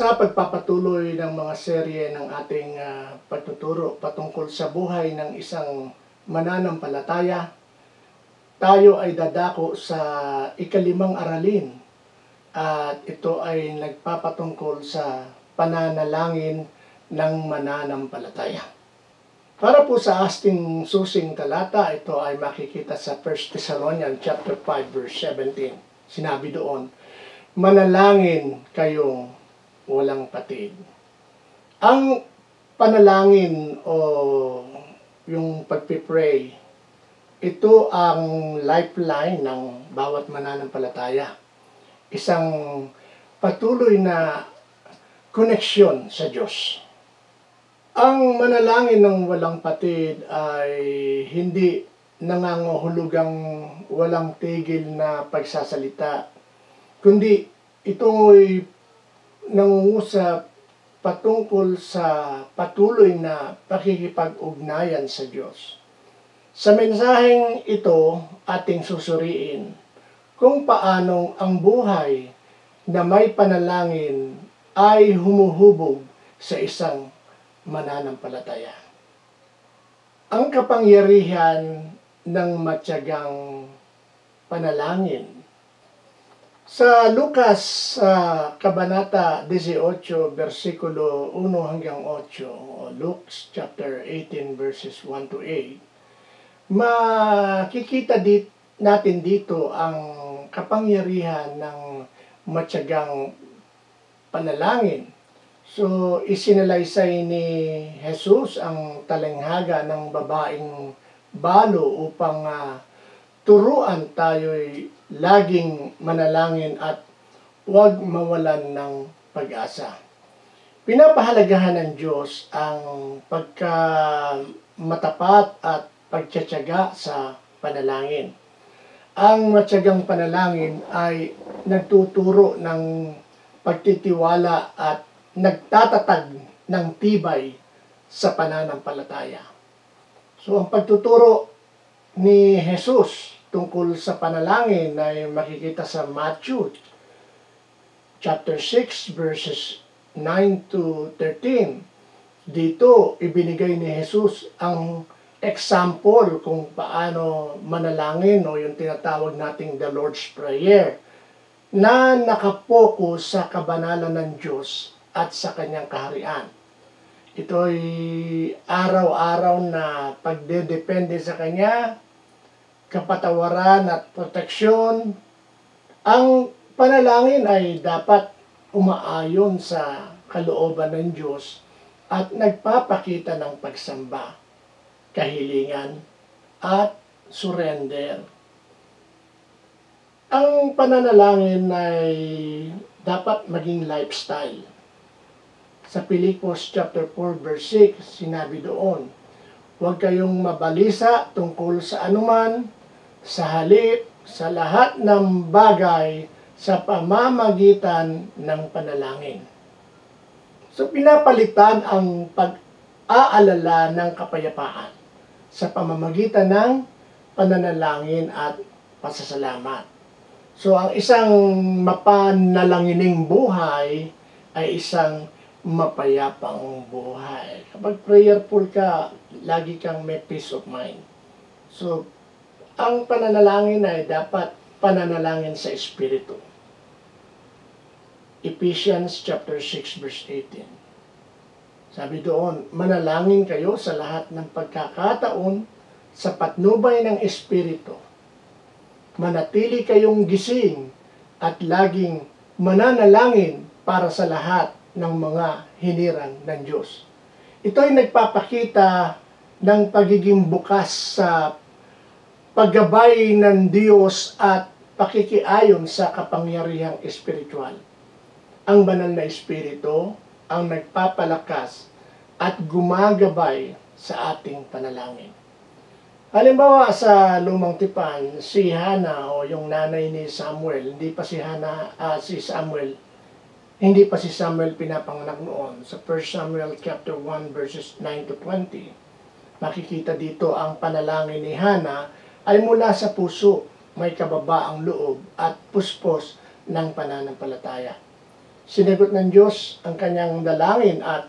Sa pagpapatuloy ng mga serye ng ating pagtuturo patungkol sa buhay ng isang mananampalataya, tayo ay dadako sa ikalimang aralin at ito ay nagpapatungkol sa pananalangin ng mananampalataya. Para po sa ating susing talata, ito ay makikita sa 1 Thessalonians chapter 5 verse 17. Sinabi doon, manalangin kayong walang patid. Ang panalangin o yung pagpipray, ito ang lifeline ng bawat mananampalataya. Isang patuloy na koneksyon sa Diyos. Ang manalangin ng walang patid ay hindi nangangahulugang walang tigil na pagsasalita, kundi ito'y nangungusap patungkol sa patuloy na pakikipag-ugnayan sa Diyos. Sa mensaheng ito, ating susuriin kung paanong ang buhay na may panalangin ay humuhubog sa isang mananampalataya. Ang kapangyarihan ng matyagang panalangin. Sa Lucas Kabanata 18, versikulo 1 hanggang 8, o Luke chapter 18, verses 1 to 8, makikita natin dito ang kapangyarihan ng matyagang panalangin. So, isinalaysay ni Jesus ang talinghaga ng babaeng balo upang turuan tayo'y laging manalangin at huwag mawalan ng pag-asa. Pinapahalagahan ng Diyos ang pagkamatapat at pagtsatsaga sa panalangin. Ang matyagang panalangin ay nagtuturo ng pagtitiwala at nagtatatag ng tibay sa pananampalataya. So, ang pagtuturo ni Jesus tungkol sa panalangin ay makikita sa Matthew chapter 6 verses 9 to 13. Dito, ibinigay ni Jesus ang example kung paano manalangin o yung tinatawag nating the Lord's Prayer na nakapokus sa kabanalan ng Diyos at sa kanyang kaharian. Ito'y araw-araw na pagdedepende sa kanya, kapatawaran at proteksyon. Ang panalangin ay dapat umaayon sa kalooban ng Diyos at nagpapakita ng pagsamba, kahilingan at surrender. Ang pananalangin ay dapat maging lifestyle. Sa Pilipos chapter 4 verse 6, sinabi doon, huwag kayong mabalisa tungkol sa anuman, sa halip, sa lahat ng bagay sa pamamagitan ng panalangin. So pinapalitan ang pag-aalala ng kapayapaan sa pamamagitan ng pananalangin at pasasalamat. So ang isang mapanalagining buhay ay isang mapayapang buhay. Kapag prayerful ka, lagi kang may peace of mind. So, ang pananalangin ay dapat pananalangin sa Espiritu. Ephesians chapter 6 verse 18. Sabi doon, manalangin kayo sa lahat ng pagkakataon sa patnubay ng Espiritu. Manatili kayong gising at laging mananalangin para sa lahat ng mga hinirang ng Diyos. Ito ay nagpapakita ng pagiging bukas sa paggabay ng Diyos at pakikiayon sa kapangyarihang espiritual. Ang banal na espiritu ang nagpapalakas at gumagabay sa ating panalangin. Halimbawa sa Lumang Tipan, si Hana o yung nanay ni Samuel, hindi pa si Samuel pinapanganak noon. Sa 1 Samuel chapter 1 verses 9 to 20, makikita dito ang panalangin ni Hana ay mula sa puso, may kababaang loob at puspos ng pananampalataya. Sinagot ng Diyos ang kanyang dalangin at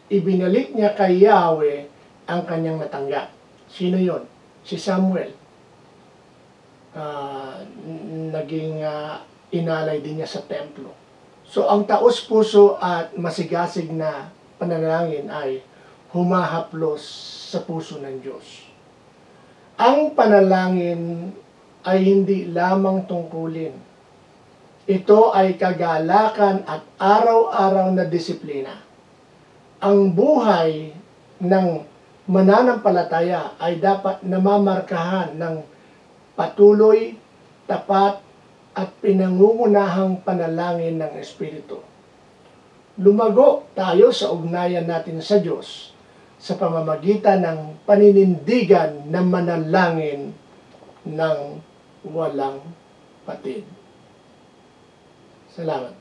ibinalik niya kay Yahweh ang kanyang natanggap. Sino yon? Si Samuel. Naging inalay din niya sa templo. So ang taos puso at masigasig na panalangin ay humahaplos sa puso ng Diyos. Ang panalangin ay hindi lamang tungkulin. Ito ay kagalakan at araw-araw na disiplina. Ang buhay ng mananampalataya ay dapat namamarkahan ng patuloy, tapat, at pinangungunahang panalangin ng Espiritu. Lumago tayo sa ugnayan natin sa Diyos sa pamamagitan ng paninindigan na manalangin ng walang patid. Salamat.